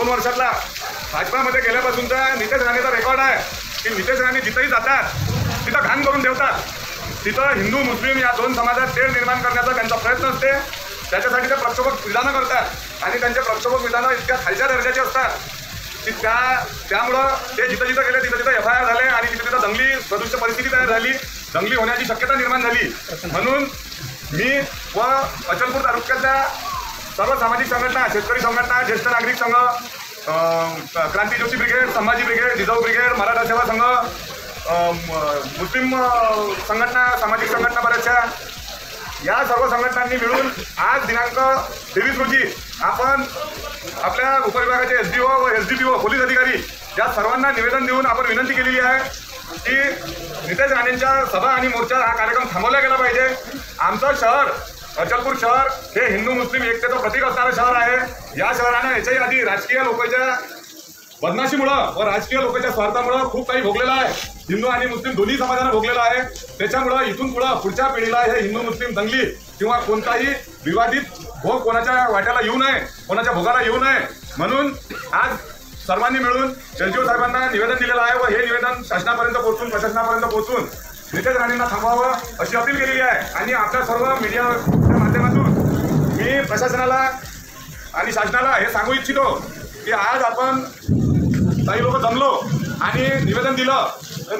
2 वर्षातला भाजपामध्ये गेल्यापासूनचा नितेश राणेचा रेकॉर्ड आहे की नितेश राणे जिथंही जातात तिथं घाण करून ठेवतात. तिथं हिंदू मुस्लिम या 2 समाजात तेढ निर्माण करण्याचा त्यांचा प्रयत्न असते. त्याच्यासाठी ते प्रक्षोभक विधानं करतात आणि त्यांचे प्रक्षोभक विधानं इतक्या खालच्या दर्जाचे असतात की त्यामुळं ते जिथं जिथं गेले तिथं तिथं FIR झाले आणि तिथं तिथं दंगली सदृश्य परिस्थिती तयार झाली, दंगली होण्याची शक्यता निर्माण झाली. म्हणून मी व अचलपूर तालुक्यातल्या सर्व सामाजिक संघटना, शेतकरी संघटना, ज्येष्ठ नागरिक संघ, क्रांतीज्योती brigade, Sambhaji brigade, Jijau brigade, Maratha सेवा संघ, मुस्लिम संघटना, सामाजिक संघटना बऱ्याचशा, या सर्व संघटनांनी मिळून आज दिनांक 23 रोजी आपण आपल्या उपविभागाचे SDO व SDPO पोलीस अधिकारी या सर्वांना निवेदन देऊन आपण विनंती केलेली आहे की नितेश राणेंच्या सभा आणि मोर्चा हा कार्यक्रम थांबवला गेला पाहिजे. आमचं शहर अचलपूर शहर हे हिंदू मुस्लिम एकतेचं प्रतीक असणारं शहर आहे. या शहरानं याच्याही आधी राजकीय लोकांच्या बदमाशीमुळं व राजकीय लोकांच्या स्वार्थामुळं खूप काही भोगलेलं आहे. हिंदू आणि मुस्लिम दोन्ही समाजानं भोगलेलं आहे. त्याच्यामुळं इथून पुढच्या पिढीला हे हिंदू मुस्लिम दंगली किंवा कोणताही विवादित भोग कोणाच्या वाट्याला येऊ नये, कोणाच्या भोगाला येऊ नये म्हणून आज सर्वांनी मिळून SDO साहेबांना निवेदन दिलेलं आहे व हे निवेदन शासनापर्यंत पोहोचून, प्रशासनापर्यंत पोहोचून नितेश राणेंना थांबवावं अशी अपील केलेली आहे. आणि आपल्या सर्व मीडियाच्या माध्यमातून मी प्रशासनाला आणि शासनाला हे सांगू इच्छितो की आज आपण काही लोक जमलो आणि निवेदन दिलं,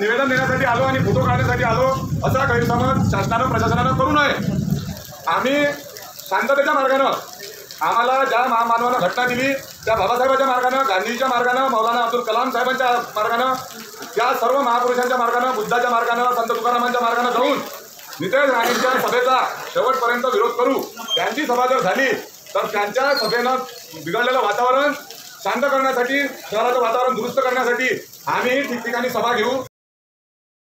निवेदन देण्यासाठी आलो आणि फोटो काढण्यासाठी आलो असा गैरसमज शासनानं प्रशासनानं करू नये. आम्ही शांततेच्या मार्गानं, आम्हाला ज्या महामानवानं घटना दिली त्या बाबासाहेबांच्या मार्गानं, गांधीजीच्या मार्गानं, मौलाना अब्दुल कलाम साहेबांच्या मार्गानं, त्या सर्व महापुरुषांच्या मार्गानं, बुद्धाच्या मार्गानं, संत तुकारामांच्या मार्गानं जाऊन नितेश राणेंच्या सभेचा शेवटपर्यंत विरोध करू. त्यांची सभा जर झाली तर त्यांच्या सभेनं बिघडलेलं वातावरण शांत करण्यासाठी, शहराचं वातावरण दुरुस्त करण्यासाठी आम्ही ठिकठिकाणी सभा घेऊ.